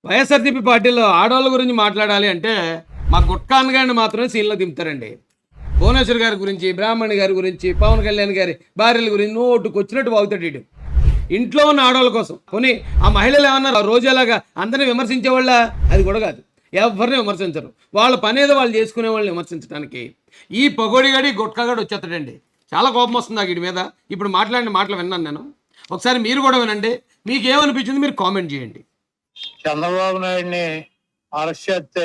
వైఎస్ఆర్సీపీ పార్టీలో ఆడవాళ్ళ గురించి మాట్లాడాలి అంటే మా గుట్కాన్ గారిని మాత్రమే సీన్లో దింపుతారండి. భువనేశ్వర్ గారి గురించి, బ్రాహ్మణి గారి గురించి, పవన్ కళ్యాణ్ గారి భార్యల గురించి నోటుకు వచ్చినట్టు వాగుతాడు వీడు. ఇంట్లో ఉన్న ఆడవాళ్ళ కోసం పోనీ ఆ మహిళలు ఏమన్నా రోజులాగా అందరినీ విమర్శించేవాళ్ళ? అది కూడా కాదు. ఎవరిని విమర్శించరు. వాళ్ళ పని ఏదో వాళ్ళు చేసుకునే వాళ్ళని విమర్శించడానికి ఈ పొగోడిగాడి గుట్కాగాడు వచ్చేస్తాడండి. చాలా కోపం వస్తుంది నాకు వీడి మీద. ఇప్పుడు మాట్లాడిన మాటలు విన్నాను నేను. ఒకసారి మీరు కూడా వినండి. మీకు ఏమనిపించింది మీరు కామెంట్ చేయండి. చంద్రబాబు నాయుడిని అరెస్ట్ చేస్తే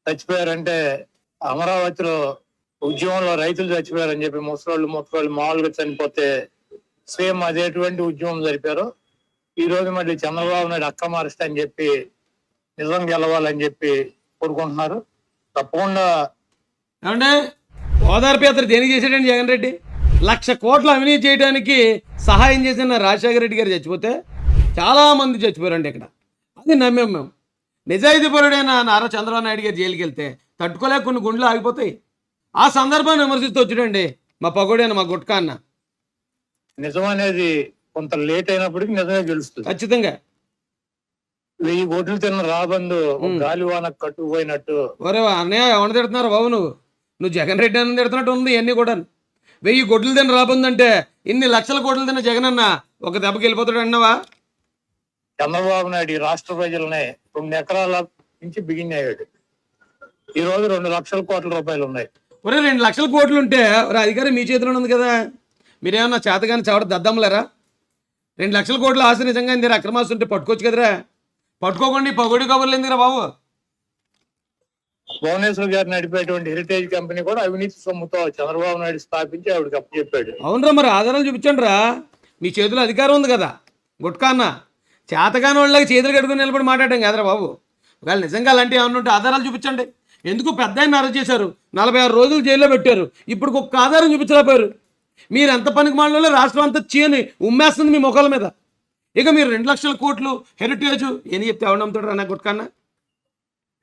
చచ్చిపోయారంటే అమరావతిలో ఉద్యమంలో రైతులు చచ్చిపోయారని చెప్పి ముసలోళ్ళు మామూలుగా చనిపోతే సేమ్ అదేటువంటి ఉద్యమం జరిపారు. ఈ రోజు మళ్ళీ చంద్రబాబు నాయుడు అక్రమ అరెస్ట్ అని చెప్పి నిజం గెలవాలని చెప్పి కోరుకుంటున్నారు. తప్పకుండా ఏమంటే ఓదార్పు యాత్ర దేనికి చేశాడండి జగన్ రెడ్డి? 1,00,000 కోట్ల అవినీతి చేయడానికి సహాయం చేసిన రాజశేఖర రెడ్డి గారు చచ్చిపోతే చాలామంది చచ్చిపోయారండి ఇక్కడ. అది నమ్మేం మేము. నిజాయితీపరుడైన నారా చంద్రబాబు నాయుడు గారు జైలుకి వెళ్తే తట్టుకోలేక కొన్ని గుండెలు ఆగిపోతాయి. ఆ సందర్భాన్ని విమర్శిస్తూ వచ్చాడండి మా పగోడి అన్న, మా గుట్కా అన్న. నిజం అనేది కొంత లేట్ అయినప్పటికీ నిజమే గెలుస్తుంది ఖచ్చితంగా. 1000 కోట్లు తిన్న రాబందు గాలివాన కట్టుకుపోయినట్టు. ఒరే అన్నయ్య ఎవరిని తిడుతున్నారు బాబు? నువ్వు జగన్ రెడ్డి అని తిడుతున్నట్టు ఉంది. ఇవన్నీ కూడా 1000 కోట్లు తిన్న రాబందంటే ఇన్ని లక్షల కోట్లు తిన్న జగన్ అన్న ఒక దెబ్బకి వెళ్ళిపోతాడు అన్నావా? చంద్రబాబు నాయుడు ఈ రాష్ట్ర ప్రజలనే 2 ఎకరాల నుంచి బిగిన్ అయ్యాడు. ఈ రోజు 2 లక్షల కోట్ల రూపాయలు ఉన్నాయి. ఒరే 2 లక్షల కోట్లు ఉంటే ఒరే అధికారం మీ చేతిలో ఉంది కదా. మీరేమన్నా చేతగాని చావడ దద్దమ్మలేరా? 2 లక్షల కోట్ల ఆశ నిజంగా మీరు అక్రమాస్తు ఉంటే పట్టుకోవచ్చు కదరా. పట్టుకోకండి పగొడి కబుర్లు ఎందుకురా బాబు. భువనేశ్వర్ గారు నడిపేటువంటి హెరిటేజ్ కంపెనీ కూడా అవినీతి సొమ్ముతో చంద్రబాబు నాయుడు స్థాపించి ఆవిడకి అప్పచెప్పాడు. అవునరా, మరి ఆధారాలు చూపించండి రా. మీ చేతిలో అధికారం ఉంది కదా గుట్కా అన్న. చేతగాని వాళ్ళకి చేతులు కట్టుకుని నిలబడి మాట్లాడడం కదరా బాబు. ఒకవేళ నిజంగా అలాంటివి ఏమన్నా ఉంటే ఆధారాలు చూపించండి. ఎందుకు పెద్ద ఆయన అరెస్ట్ చేశారు, 46 రోజులు జైల్లో పెట్టారు. ఇప్పుడు ఒక్క ఆధారం చూపించలేకపోయారు. మీరు ఎంత పనికి మాటలో రాష్ట్రం అంతా చీని ఉమ్మేస్తుంది మీ ముఖాల మీద. ఇక మీరు 2 లక్షల కోట్లు హెరిటేజ్ ఏం చెప్తే ఎవరు నమ్ముతాడు అన్న గుట్కన్నా?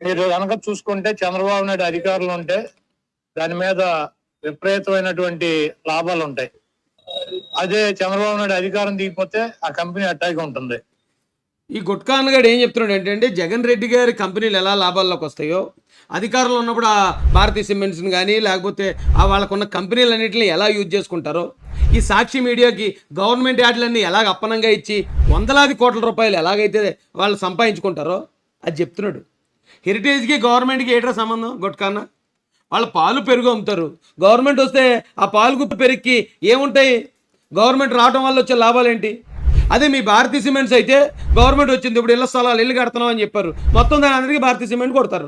మీరు కనుక చూసుకుంటే చంద్రబాబు నాయుడు అధికారులు ఉంటే దాని మీద విపరీతమైనటువంటి లాభాలు ఉంటాయి. అదే చంద్రబాబు నాయుడు అధికారం దిగిపోతే ఆ కంపెనీ అట్టాగే ఉంటుంది. ఈ గుట్కా అన్నగాడు ఏం చెప్తున్నాడు ఏంటంటే జగన్ రెడ్డి గారి కంపెనీలు ఎలా లాభాల్లోకి వస్తాయో, అధికారంలో ఉన్నప్పుడు ఆ భారతీయ సిమెంట్స్ని కానీ లేకపోతే ఆ వాళ్ళకున్న కంపెనీలన్నింటినీ ఎలా యూజ్ చేసుకుంటారో, ఈ సాక్షి మీడియాకి గవర్నమెంట్ యాడ్లన్నీ ఎలాగ అప్పనంగా ఇచ్చి 100,000 కోట్ల రూపాయలు ఎలాగైతే వాళ్ళు సంపాదించుకుంటారో అది చెప్తున్నాడు. హెరిటేజ్కి గవర్నమెంట్కి ఏంట్రా సంబంధం గుట్కాన్న? వాళ్ళు పాలు పెరుగు అమ్ముతారు. గవర్నమెంట్ వస్తే ఆ పాలు గుప్ప పెరిగి ఏముంటాయి? గవర్నమెంట్ రావడం వల్ల వచ్చే లాభాలు ఏంటి? అదే మీ భారతీయ సిమెంట్స్ అయితే గవర్నమెంట్ వచ్చింది, ఇప్పుడు ఇళ్ల స్థలాలు ఇల్లు కడుతున్నాం అని చెప్పారు, మొత్తం దాని అందరికీ భారతీయ సిమెంట్ కొడతారు.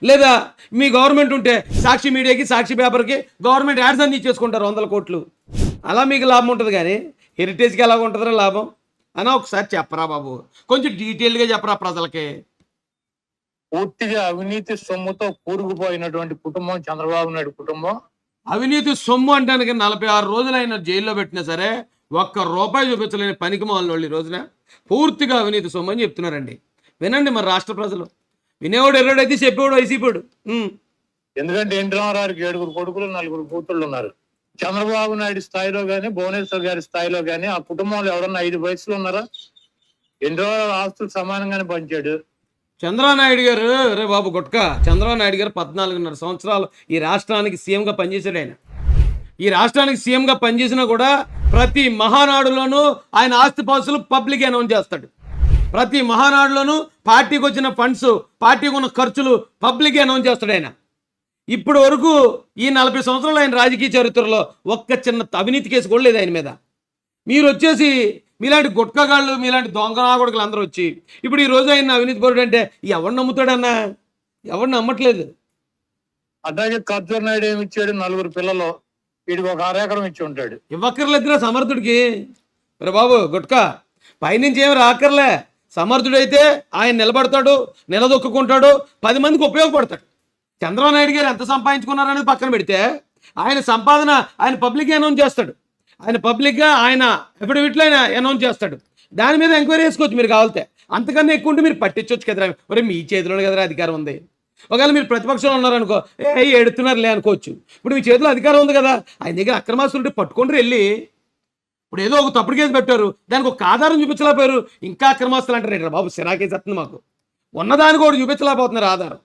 లేదా మీ గవర్నమెంట్ ఉంటే సాక్షి మీడియాకి సాక్షి పేపర్కి గవర్నమెంట్ యాడ్స్ అన్ని ఇచ్చేసుకుంటారు 100 కోట్లు. అలా మీకు లాభం ఉంటుంది. కానీ హెరిటేజ్కి ఎలాగ ఉంటుందిరా లాభం అని ఒకసారి చెప్పరా బాబు, కొంచెం డీటెయిల్గా చెప్పరా ప్రజలకి. పూర్తిగా అవినీతి సొమ్ముతో కూరుకుపోయినటువంటి కుటుంబం చంద్రబాబు నాయుడు కుటుంబం. అవినీతి సొమ్ము అంటానికి 46 రోజులు ఆయన జైల్లో పెట్టినా సరే ₹1 చూపించలేని పనికి మాలిన ఈ రోజున పూర్తిగా అవినీతి సొమ్ము అని చెప్తున్నారండి. వినండి మరి రాష్ట్ర ప్రజలు. వినేవాడు ఎర్రడైతే చెప్పేవాడు వైసీపీడు. ఎందుకంటే ఎన్టీ రామారావుకి 7 కొడుకులు 4 కూతుళ్ళు ఉన్నారు. చంద్రబాబు నాయుడు స్థాయిలో కానీ భువనేశ్వర్ గారి స్థాయిలో కానీ ఆ కుటుంబంలో ఎవరన్నా 5 వయసులు ఉన్నారా? ఎన్టీ రామారావు ఆస్తులు సమానంగానే పంచాడు. చంద్రబాబు నాయుడు గారు రే బాబు గుట్కా, చంద్రబాబు నాయుడు గారు 14.5 సంవత్సరాలు ఈ రాష్ట్రానికి సీఎంగా పనిచేశాడు. ఆయన ఈ రాష్ట్రానికి సీఎంగా పనిచేసినా కూడా ప్రతి మహానాడులోనూ ఆయన ఆస్తిపాస్తులు పబ్లిక్ అనౌన్స్ చేస్తాడు. ప్రతి మహానాడులోనూ పార్టీకి వచ్చిన ఫండ్స్, పార్టీకి ఉన్న ఖర్చులు పబ్లిక్ అనౌన్స్ చేస్తాడు ఆయన. ఇప్పటి వరకు ఈ 40 సంవత్సరాలు ఆయన రాజకీయ చరిత్రలో ఒక్క చిన్న అవినీతి కేసు కూడా లేదు ఆయన మీద. మీరు వచ్చేసి మీలాంటి గుట్కాగాళ్ళు, మీలాంటి దొంగనాగొడుకులు అందరూ వచ్చి ఇప్పుడు ఈ రోజు ఆయన అవినీతి పరుడు అంటే ఎవరు నమ్ముతాడన్నా? ఎవరు నమ్మట్లేదు. అట్లాగే కర్జూర్ నాయుడు ఏమి ఇచ్చాడు? 4 పిల్లలు, వీడికి 1 అరెకరం ఇచ్చి ఉంటాడు. ఇవ్వక్కర్లేదురా సమర్థుడికి. రే బాబు గుట్కా, పైనుంచి ఏమి రాక్కర్లే. సమర్థుడైతే ఆయన నిలబడతాడు, నిలదొక్కుంటాడు, 10 మందికి ఉపయోగపడతాడు. చంద్రబాబు నాయుడు గారు ఎంత సంపాదించుకున్నారనేది పక్కన పెడితే ఆయన సంపాదన ఆయన పబ్లిక్గా అనౌన్స్ చేస్తాడు. ఆయన పబ్లిక్గా ఆయన అఫిడవిట్లో ఆయన అనౌన్స్ చేస్తాడు. దాని మీద ఎంక్వైరీ చేసుకోవచ్చు మీరు కావాలితే. అంతకన్నా ఎక్కువ ఉంటే మీరు పట్టించవచ్చు కదరా. మరి మీ చేతిలోనే కదరా అధికారం ఉంది. ఒకవేళ మీరు ప్రతిపక్షంలో ఉన్నారనుకో, ఎడుతున్నారులే అనుకోవచ్చు. ఇప్పుడు మీ చేతిలో అధికారం ఉంది కదా, ఆయన దగ్గర అక్రమాస్తులు ఉంటే పట్టుకొని వెళ్ళి ఇప్పుడు ఏదో ఒక తప్పుడు కేసు పెట్టారు, దానికి ఒక ఆధారం చూపించలేకపోయారు, ఇంకా అక్రమాస్తులు అంటారు బాబు. సిరాకేసి వస్తుంది మాకు. ఉన్నదాన్ని కూడా చూపించలేకపోతున్నారు ఆధారం.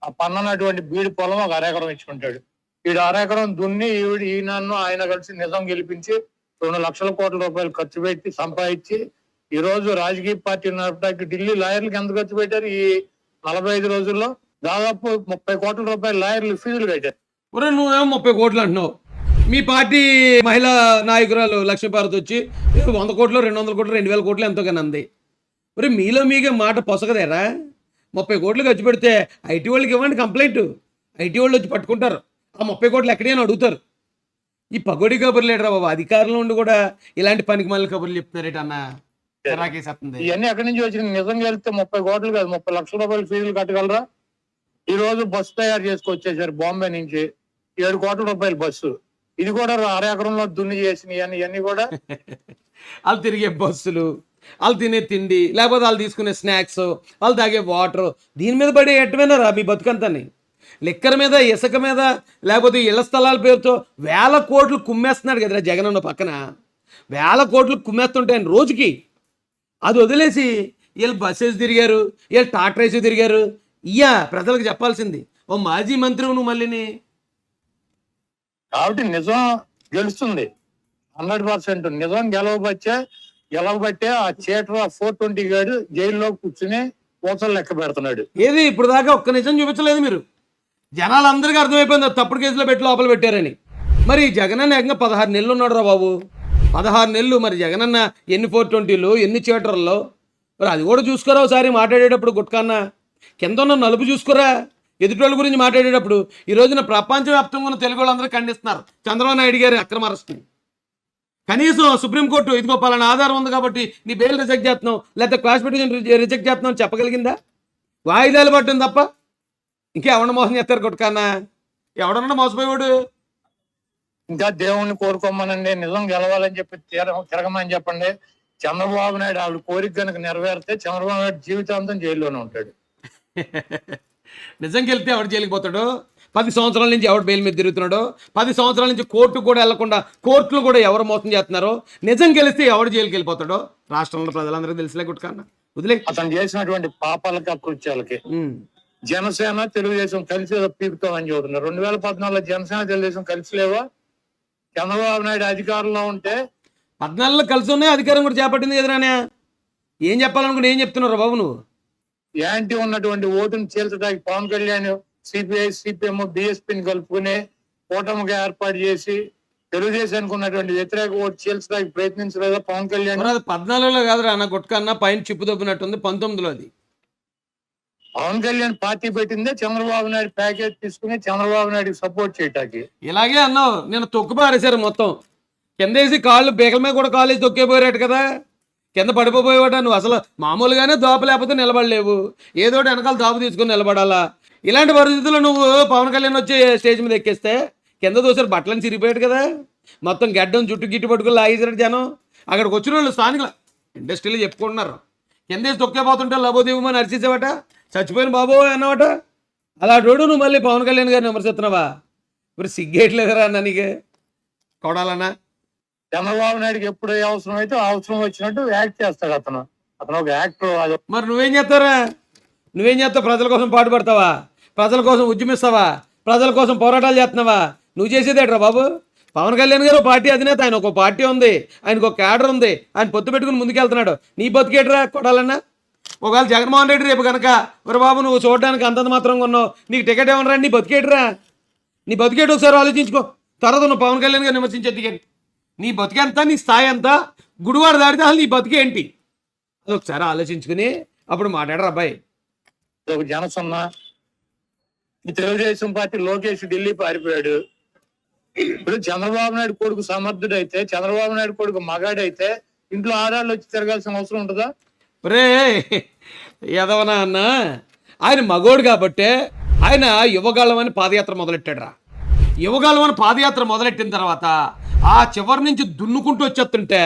ఆ పన్ననటువంటి బీడి పొలం ఒక అరెకరం ఇచ్చుకుంటాడు. ఈడు అరెకరం దున్ని ఈయనన్ను ఆయన కలిసి నిజం గెలిపించి 2 లక్షల కోట్ల రూపాయలు ఖర్చు పెట్టి సంపాదించి ఈ రోజు రాజకీయ పార్టీ నడపడానికి ఢిల్లీ లాయర్లకు ఎంత ఖర్చు పెట్టారు? ఈ 45 రోజుల్లో దాదాపు 30 కోట్ల రూపాయలు లాయర్లు ఫీజులు కట్టారు. ఒరే నువ్వేమో 30 కోట్లు అంటున్నావు. మీ పార్టీ మహిళా నాయకురాలు లక్ష్మీపార్వతి వచ్చి 100 కోట్లు 200 కోట్లు 2000 కోట్లు ఎంతో కానీ అంది. మరి మీలో మీకే మాట పొసగదేరా? 30 కోట్లు ఖర్చు పెడితే ఐటీ వాళ్ళకి ఇవ్వండి కంప్లైంట్. ఐటీ వాళ్ళు వచ్చి పట్టుకుంటారు. ఆ 30 కోట్లు ఎక్కడైనా అడుగుతారు. ఈ పగోడి కబుర్లు లేడరా బాబు. అధికారంలో ఉండి కూడా ఇలాంటి పనికి మళ్ళీ కబుర్లు చెప్తున్నారేట అన్న. చిరాకేసేస్తుంది. ఇవన్నీ ఎక్కడి నుంచి వచ్చిన? నిజంగా వెళ్తే 30 కోట్లు కాదు 30 లక్షల రూపాయలు ఫీజులు కట్టగలరా? ఈ రోజు బస్సు తయారు చేసుకొచ్చేసారు బాంబే నుంచి 7 కోట్ల రూపాయల బస్సు. ఇది కూడా అరెకరంలో దున్ని చేసినవి ఇవన్నీ కూడా వాళ్ళు తిరిగే బస్సులు, వాళ్ళు తినే తిండి, లేకపోతే వాళ్ళు తీసుకునే స్నాక్స్, వాళ్ళు తాగే వాటర్, దీని మీద పడే ఎట్టమేనారా మీ బతుకంతాని? లిక్కర్ మీద, ఇసుక మీద, లేకపోతే ఇళ్ల స్థలాల పేరుతో వేల కోట్లు కుమ్మేస్తున్నాడు కదరా జగనన్న పక్కన. వేల కోట్లు కుమ్మేస్తుంటే ఆయన రోజుకి. అది వదిలేసి వీళ్ళు బస్సెస్ తిరిగారు, వీళ్ళు టాటా రేసు తిరిగారు. ఇయ్యా ప్రజలకు చెప్పాల్సింది. ఓ మాజీ మంత్రి నువ్వు మళ్ళీని. కాబట్టి నిజం గెలుస్తుంది 100%. నిజం గెలవబట్టే ఆ చీటర్ 420 గాడు జైల్లో కూర్చుని పూసలు లెక్క పెడుతున్నాడు. ఏది ఇప్పుడు దాకా ఒక్క నిజం చూపించలేదు మీరు. జనాలందరికీ అర్థమైపోయింది తప్పుడు కేసులో పెట్టి లోపల పెట్టారని. మరి జగనన్న ఏకంగా 16 నెలలు ఉన్నాడు రా బాబు. 16 నెలలు. మరి జగనన్న ఎన్ని 420లు, ఎన్ని చీటర్లో? మరి అది కూడా చూసుకోరా ఒకసారి మాట్లాడేటప్పుడు. గుట్కన్న కింద ఉన్న నలుపు చూసుకోరా ఎదుటోళ్ళ గురించి మాట్లాడేటప్పుడు. ఈ రోజున ప్రపంచవ్యాప్తంగా ఉన్న తెలుగు వాళ్ళందరూ ఖండిస్తున్నారు చంద్రబాబు నాయుడు గారి అక్రమ అరెస్ట్ని. కనీసం సుప్రీంకోర్టు ఇదిగో పలానా ఆధారం ఉంది కాబట్టి నీ బెయిల్ రిజెక్ట్ చేస్తున్నావు, లేకపోతే క్వాష్ పిటిషన్ రిజెక్ట్ చేస్తున్నావు అని చెప్పగలిగిందా? వాయిదాలు పట్టింది తప్ప. ఇంకా ఎవడన్నా మోసం చేస్తారు గుట్కన్నా? ఎవడన్నా మోసపోయాడు? ఇంకా దేవుణ్ణి కోరుకోమనండి, నిజం గెలవాలని చెప్పి తిరగమని చెప్పండి. చంద్రబాబు నాయుడు ఆవిడ కోరిక కనుక నెరవేరితే చంద్రబాబు నాయుడు జీవితాంతం జైల్లోనే ఉంటాడు. నిజంకి వెళ్తే ఎవడు జైలుకి పోతాడు? 10 సంవత్సరాల నుంచి ఎవడు బెయిల్ మీద తిరుగుతున్నాడో, 10 సంవత్సరాల నుంచి కోర్టుకు కూడా వెళ్లకుండా కోర్టులు కూడా ఎవరు మోసం చేస్తున్నారో, నిజం గెలిస్తే ఎవడు జైలుకి వెళ్ళిపోతాడో రాష్ట్రంలో ప్రజలందరికీ తెలిసిలే గుట్కన్నా. వదిలే. అతను చేసినటువంటి పాపాలకి అకృత్యాలకి జనసేన తెలుగుదేశం కలిసి పీకుతామని చెబుతున్నారు. 2014లో జనసేన తెలుగుదేశం కలిసి లేవా? చంద్రబాబు నాయుడు అధికారంలో ఉంటే 14లో కలిసి ఉన్నాయి, అధికారం కూడా చేపట్టింది కదరానే. ఏం చెప్పాలనుకుని ఏం చెప్తున్నారు బాబు నువ్వు? యాంటీ ఉన్నటువంటి ఓటును చీల్చడానికి పవన్ కళ్యాణ్ సిపిఐ, సిపిఎం, బిఎస్పీని కలుపుకుని కూటమిగా ఏర్పాటు చేసి తెలుగుదేశానికి ఉన్నటువంటి వ్యతిరేక ఓటు చీల్చడానికి ప్రయత్నించలేదా పవన్ కళ్యాణ్? 14లో కాదురా అన్న గుట్కన్నా, పైన చిప్పు దొబ్బినట్టుంది 19లో. అది పవన్ కళ్యాణ్ పార్టీ పెట్టిందే చంద్రబాబు నాయుడు ప్యాకేజ్ తీసుకుని చంద్రబాబు నాయుడు సపోర్ట్ చేయటానికి. ఇలాగే అన్నావు. నేను తొక్కు పారేశారు మొత్తం. కిందేసి కాళ్ళు బేకల మీద కూడా కాలేజ్ తొక్కేపోయారట కదా. కింద పడిపోయేవాట. నువ్వు అసలు మామూలుగానే దోప లేకపోతే నిలబడలేవు, ఏదో వెనకాల దాపు తీసుకొని నిలబడాలా. ఇలాంటి పరిస్థితుల్లో నువ్వు పవన్ కళ్యాణ్ వచ్చి స్టేజ్ మీద ఎక్కిస్తే కింద దోసారు బట్టలను చిరిగిపోయాడు కదా. మొత్తం గడ్డం జుట్టు గిట్టు పట్టుకుని లాగేసారు జనం. అక్కడికి వచ్చిన వాళ్ళు స్థానికులు ఇండస్ట్రీలో చెప్పుకుంటున్నారు. కిందేసి తొక్కేపోతుంటే లబోదేవమని అరిచేసేవాట, చచ్చిపోయిన బాబో అన్నవాట. అలా రోడ్డు నువ్వు మళ్ళీ పవన్ కళ్యాణ్ గారిని విమర్శిస్తున్నావా? ఇప్పుడు సిగ్గేయట్లేదురా అన్న నీకు కొడాలన్నా? చంద్రబాబు నాయుడుకి ఎప్పుడు అవసరం అయితే అవసరం వచ్చినట్టు యాక్ట్ చేస్తాడు అతను ఒక యాక్టర్. మరి నువ్వేం చేస్తారా? నువ్వేం చేస్తావు? ప్రజల కోసం పాటుపడతావా? ప్రజల కోసం ఉద్యమిస్తావా? ప్రజల కోసం పోరాటాలు చేస్తున్నావా? నువ్వు చేసేదేట్రా బాబు? పవన్ కళ్యాణ్ గారు పార్టీ అధినేత, ఆయన ఒక పార్టీ ఉంది, ఆయనకు ఒక క్యాడర్ ఉంది, ఆయన పొత్తు పెట్టుకుని ముందుకెళ్తున్నాడు. నీ బతికేట్రా కొడాలన్నా? ఒకవేళ జగన్మోహన్ రెడ్డి రేపు కనుక ఒరే బాబు నువ్వు చూడడానికి అంతంత మాత్రం ఉన్నావు, నీకు టికెట్ ఏమన్నా నీ బతికేట్రా? నీ బతికేటు ఒకసారి ఆలోచించుకో. తర్వాత నువ్వు పవన్ కళ్యాణ్ గారు విమర్శించేది కానీ నీ బతికేంత, నీ స్థాయి ఎంత, గుడివాడ దాడితే అసలు నీ బతికేంటి అది ఒకసారి ఆలోచించుకుని అప్పుడు మాట్లాడరా అబ్బాయి. ఒక జనసున్న ఈ తెలుగుదేశం పార్టీ లోకేష్ ఢిల్లీ పారిపోయాడు. ఇప్పుడు చంద్రబాబు నాయుడు కొడుకు సమర్థుడైతే, చంద్రబాబు నాయుడు కొడుకు మగాడైతే ఇంట్లో ఆడాళ్ళు వచ్చి తిరగాల్సిన అవసరం ఉంటుందా? రే ఎదవనా అన్న, ఆయన మగోడు కాబట్టే ఆయన యువగాళ్ళం అని పాదయాత్ర మొదలెట్టాడు రా. యువగాళ్ళం అని పాదయాత్ర మొదలెట్టిన తర్వాత ఆ చివరి నుంచి దున్నుకుంటూ వచ్చేస్తుంటే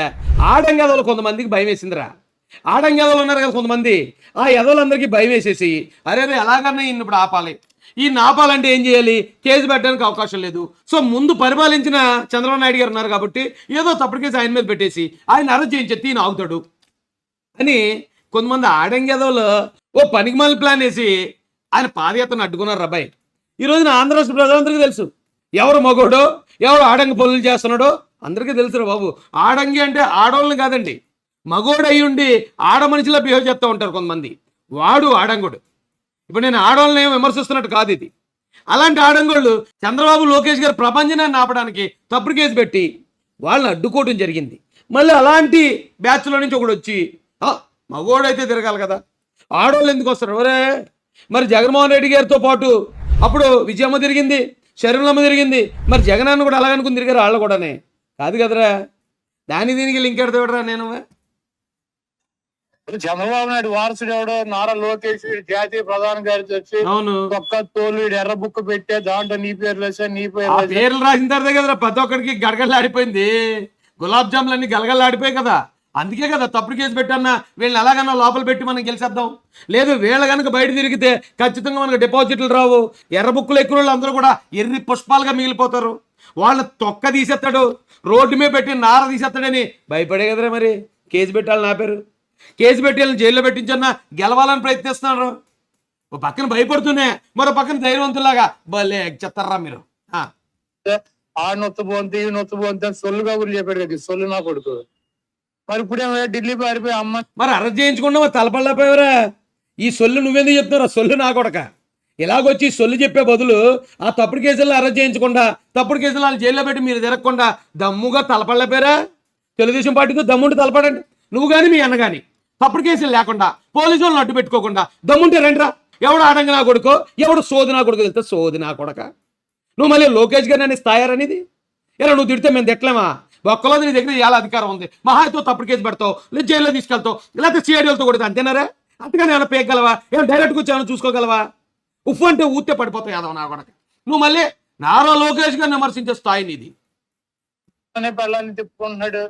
ఆడంగేదలు కొంతమందికి భయం వేసిందిరా. ఆడంగేదలు ఉన్నారు కదా కొంతమంది, ఆ ఎదవలందరికీ భయం వేసేసి అరే ఎలాగన్నా ఈయన ఇప్పుడు ఆపాలి, ఈయన ఆపాలంటే ఏం చేయాలి, కేసు పెట్టడానికి అవకాశం లేదు. సో ముందు పరిపాలించిన చంద్రబాబు నాయుడు గారు ఉన్నారు కాబట్టి ఏదో తప్పుడు కేసు ఆయన మీద పెట్టేసి ఆయన అరెస్ట్ చేయించేది ఈయన ఆగుతాడు అని కొంతమంది ఆడంగేదోళ్ళు ఓ పనికిమాలిన ప్లాన్ వేసి ఆయన పాదయాత్రను అడ్డుకున్నారు అబ్బాయి. ఈ రోజున ఆంధ్ర రాష్ట్ర ప్రజలందరికీ తెలుసు ఎవరు మగోడో ఎవరు ఆడంగి పనులు చేస్తున్నాడో అందరికీ తెలుసురా బాబు. ఆడంగి అంటే ఆడవాళ్ళని కాదండి, మగోడు అయి ఉండి ఆడ మనిషిలా బిహేవ్ చేస్తూ ఉంటారు కొంతమంది, వాడు ఆడంగుడు. ఇప్పుడు నేను ఆడవాళ్ళని ఏం విమర్శిస్తున్నట్టు కాదు ఇది. అలాంటి ఆడంగోళ్ళు చంద్రబాబు లోకేష్ గారు ప్రపంచాన్ని ఆపడానికి తప్పుడు కేసు పెట్టి వాళ్ళని అడ్డుకోవడం జరిగింది. మళ్ళీ అలాంటి బ్యాచ్లో నుంచి ఒకడు వచ్చి మగోడైతే తిరగాలి కదా, ఆడవాళ్ళు ఎందుకు వస్తారు ఎవరే? మరి జగన్మోహన్ రెడ్డి గారితో పాటు అప్పుడు విజయమ్మ తిరిగింది, శర్మిలమ్మ తిరిగింది, మరి జగన్ అన్న కూడా అలాగనుకుని తిరిగారు వాళ్ళు కూడానే కాదు కదరా. దాని దీనికి లింక్ ఎడతాడరా నేను. చంద్రబాబు నాయుడు వారసుడు ఎవడో నారా లోకేష్ జాతీయ ప్రధాన కార్యదర్శి వచ్చి అవును ఒక్క తోలు ఎర్ర బుక్ పెట్టే దాంట్లో నీ పేరు వేసా నీ ఆ పేరు పేర్లు రాసిన తర్వాత కదరా ప్రతి ఒక్కడికి గడగడలాడిపోయింది, గులాబ్ జాములు అన్ని గలగలాడిపోయాయి కదా. అందుకే కదా తప్పుడు కేసు పెట్టన్నా వీళ్ళని ఎలాగన్నా లోపల పెట్టి మనం గెలిచేద్దాం. లేదు వీళ్ళ కనుక బయట తిరిగితే ఖచ్చితంగా మనకు డిపాజిట్లు రావు, ఎర్ర బుక్కులు ఎక్కువ వాళ్ళు అందరూ కూడా ఎర్రి పుష్పాలుగా మిగిలిపోతారు, వాళ్ళ తొక్క తీసేస్తాడు, రోడ్డు మీద పెట్టి నార తీసేస్తాడని భయపడే కదరా మరి కేసు పెట్టాలని ఆపారు. కేసు పెట్టి వాళ్ళని జైల్లో పెట్టించన్నా గెలవాలని ప్రయత్నిస్తున్నారు. ఓ పక్కన భయపడుతూనే మరో పక్కన ధైర్యవంతులాగా భలే చెత్తారా మీరు. ఆ నొత్తబోంతే ఈ నొత్తబోంతే సొల్లు కబుర్లు చెప్పాడు కదా సొల్లు నా కొడుకు. మరి ఇప్పుడేమో ఢిల్లీ పారిపోయి అమ్మ మరి అరెస్ట్ చేయించుకున్నావా తలపడలేకపోయావరా? ఈ సొల్లు నువ్వెందుకు చెప్తున్నారా? సొల్లు నా కొడక ఇలాగొచ్చి సొల్లు చెప్పే బదులు ఆ తప్పుడు కేసుల్లో అరెస్ట్ చేయించకుండా తప్పుడు కేసులు వాళ్ళు జైల్లో పెట్టి మీరు తిరగకుండా దమ్ముగా తలపడలేపారా? తెలుగుదేశం పార్టీతో దమ్ముంటే తలపడండి, నువ్వు కానీ మీ అన్న కానీ. తప్పుడు కేసులు లేకుండా పోలీసు వాళ్ళని అడ్డు పెట్టుకోకుండా దమ్ముంటే రండిరా. ఎవడు ఆడంగా నా కొడుకో ఎవడు సోది నా కొడుకు వెళ్తే సోది నా కొడక. నువ్వు మళ్ళీ లోకేష్ గారిని అని స్థాయారనేది ఇలా నువ్వు తిడితే మేము తిట్టలేమా? ఒక్కలో నీ దగ్గర చాలా అధికారం ఉంది, మహాతో తప్పుడు కేసు పెడతావు, లేదు జైల్లో తీసుకెళ్తావు, లేకపోతే సిఐడిలతో కొడితే అంతేనారా? అంతగానే ఏమైనా పేయగలవా? ఏమైనా డైరెక్ట్గా వచ్చి ఏమైనా చూసుకోగలవా? ఉప్పు అంటే ఊతే పడిపోతావు యాదవ నా కొడక. నువ్వు మళ్ళీ నారా లోకేష్ గారిని విమర్శించే స్థాయి నీది. పెళ్ళాన్ని తిప్పుకుంటున్నాడు.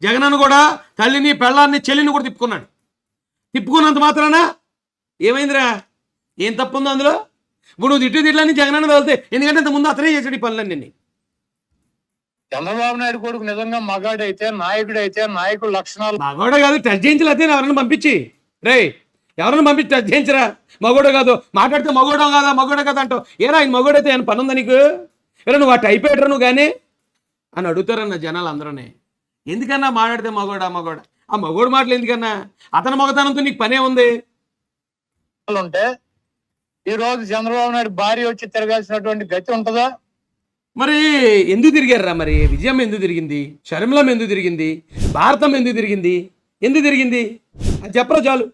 జగనన్న కూడా తల్లిని పెళ్ళాన్ని చెల్లిని కూడా తిప్పుకున్నాడు. తిప్పుకున్నంత మాత్రాన ఏమైందిరా? ఏం తప్పు ఉందో అందులో? ఇప్పుడు నువ్వు తిట్లని జగనన్న వెళ్తే ఎందుకంటే ఇంత ముందు అతనే చేసాడు ఈ పనులన్నీ. చంద్రబాబు నాయుడు కొడుకు నిజంగా మగాడైతే నాయకుడైతే నాయకుడు లక్షణాలు మగోడే కాదు టచ్ చేయించలే అదే ఎవరైనా పంపించి ఎవరైనా పంపించి టచ్ చేయించరా? మగోడే కాదు మాట్లాడితే మగోడం కాదా మగోడే కదా అంటావు. ఏరా ఆయన మగోడైతే ఆయన పని ఉందా నీకు? ఏరా నువ్వు అటు అయిపోయాడు నువ్వు కానీ అని అడుగుతారన్న జనాలు అందరూనే. ఎందుకన్నా మాట్లాడితే మగోడా మగోడా? ఆ మగోడు మాటలు ఎందుకన్నా? అతని మగతనంతో నీకు పనే ఉంది. ఉంటే ఈ రోజు చంద్రబాబు నాయుడు భార్య వచ్చి తిరగాల్సినటువంటి గతి ఉంటుందా? మరి ఎందుకు తిరిగారా? మరి విజయం ఎందుకు తిరిగింది? షర్మిలం ఎందుకు తిరిగింది? భారతం ఎందుకు తిరిగింది? ఎందుకు తిరిగింది అది చెప్పరా చాలు.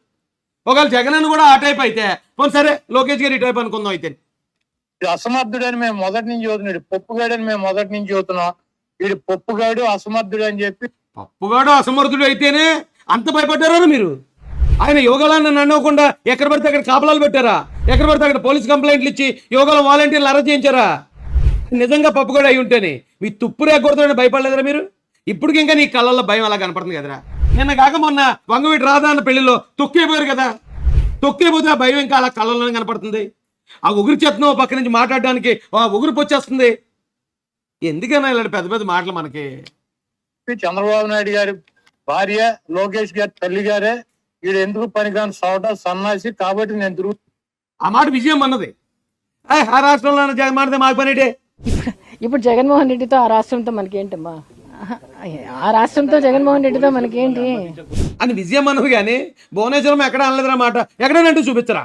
ఒకవేళ జగన్ కూడా ఆ టైప్ అయితే పోనీ సరే, లోకేష్ గారు ఈ టైప్ అనుకుందాం అయితే. అసమర్థుడని మేము మొదటి నుంచి చదువుతున్నాడు, పప్పుగాడని మేము మొదటి నుంచి చదువుతున్నాం. వీడు పప్పుగాడు అసమర్థుడు అని చెప్పి. పప్పుగాడు అసమర్థుడు అయితేనే అంత భయపడ్డారా మీరు? ఆయన యోగాలను నడవకుండా ఎక్కడ పడితే అక్కడ కాపలాలు పెట్టారా? ఎక్కడ పడితే అక్కడ పోలీస్ కంప్లైంట్లు ఇచ్చి యోగాల వాలంటీర్లు అరెస్ట్ చేయించారా? నిజంగా పప్పుగాడు అయి ఉంటేనే మీ తుప్పు రేగొడతాడని భయపడలేదురా మీరు? ఇప్పటికి ఇంకా నీ కళ్ళల్లో భయం అలా కనపడుతుంది కదరా. నిన్న కాక మొన్న వంగవీటి రాధా అన్న పెళ్లిలో తొక్కేపోయారు కదా, తొక్కేపోతే ఆ భయం ఇంకా అలా కళ్ళల్లోనే కనపడుతుంది. ఆ ఉగురు చేతనం పక్క నుంచి మాట్లాడడానికి ఆ ఉగురు పొచ్చేస్తుంది. ఎందుకన్నా ఇలాంటి పెద్ద పెద్ద మాటలు మనకి? చంద్రబాబు నాయుడు గారి భార్య లోకేష్ గారి తల్లి గారే వీడు ఎందుకు పనికాని సోట సన్నాసి కాబట్టి నేను తిరుగు. ఆ మాట విజయం అన్నది. ఆ రాష్ట్రంలో మాడితే మాకు పనిటే. ఇప్పుడు జగన్మోహన్ రెడ్డితో ఆ రాష్ట్రంతో మనకేంటమ్మా? ఆ రాష్ట్రంతో జగన్మోహన్ రెడ్డితో మనకేంటి అని విజయం అన్నది. కానీ భువనేశ్వరం ఎక్కడ అనలేదురా మాట. ఎక్కడనంటూ చూపించరా?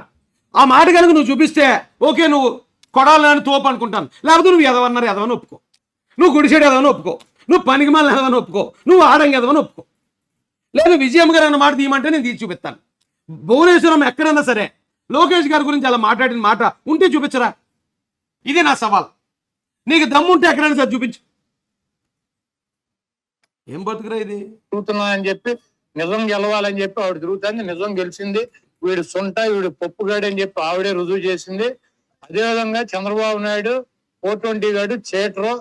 ఆ మాట కనుక నువ్వు చూపిస్తే ఓకే, నువ్వు కొడాలని తోపు అనుకుంటాను. లేకపోతే నువ్వు ఎదవన్నారు ఎదవని ఒప్పుకో, నువ్వు గుడిసేడు ఎదవని ఒప్పుకో, నువ్వు పనికి మళ్ళీ ఎదవని ఒప్పుకో, నువ్వు ఆడంగి ఎదవని ఒప్పుకో. లేదు విజయం గారు అన్న మాట తీయమంటే నేను తీసి చూపిస్తాను. భువనేశ్వరం ఎక్కడన్నా సరే లోకేష్ గారి గురించి అలా మాట్లాడిన మాట ఉంటే చూపించరా? ఇదే నా సవాల్. నీకు దమ్ముంటే ఎక్కడైనా సరే చూపించు. ఏం బతుకురా ఇది? తిరుగుతున్నా అని చెప్పి నిజం గెలవాలని చెప్పి ఆవిడ తిరుగుతుంది. నిజం గెలిచింది. వీడు సొంట వీడు పప్పుగాడు అని చెప్పి ఆవిడే రుజువు చేసింది. అదేవిధంగా చంద్రబాబు నాయుడు 420 గాడు చేటరు.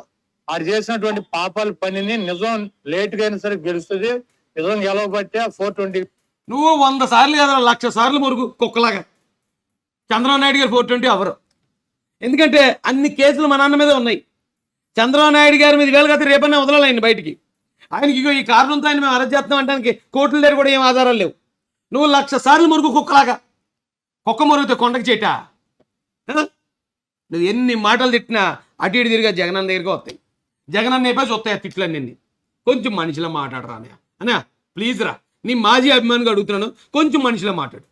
ఆడు చేసినటువంటి పాపాల పనిని నిజం లేటుగా అయినా సరే గెలుస్తుంది. నిజం గెలవబట్టే 420. నువ్వు 100 సార్లు కదా 1,00,000 సార్లు మురుగు కుక్కలాగా. చంద్రబాబు నాయుడు గారు 420 అవరు. ఎందుకంటే అన్ని కేసులు మా నాన్న మీద ఉన్నాయి. చంద్రబాబు నాయుడు గారి మీద వేలుగతి రేపన్నా వదలాలి బయటికి. ఆయనకి ఇగో ఈ కారణంతో ఆయన మేము అరెస్ట్ చేస్తాం అంటానికి కోర్టుల దగ్గర కూడా ఏం ఆధారాలు లేవు. నువ్వు 1,00,000 సార్లు మురుగు కుక్కలాగా, కుక్క మురుగుతే కొండకి చేట. నువ్వు ఎన్ని మాటలు తిట్టినా అటు ఇటు తిరిగా జగనన్న దగ్గరికి వస్తాయి. జగనన్న అయిపోయి వస్తాయి ఆ తిట్లన్నీ. కొంచెం మనిషిలో మాట్లాడరా అన్నయ్య, ప్లీజ్ రా, నీ మాజీ అభిమానిగా అడుగుతున్నాను, కొంచెం మనిషిలో మాట్లాడు.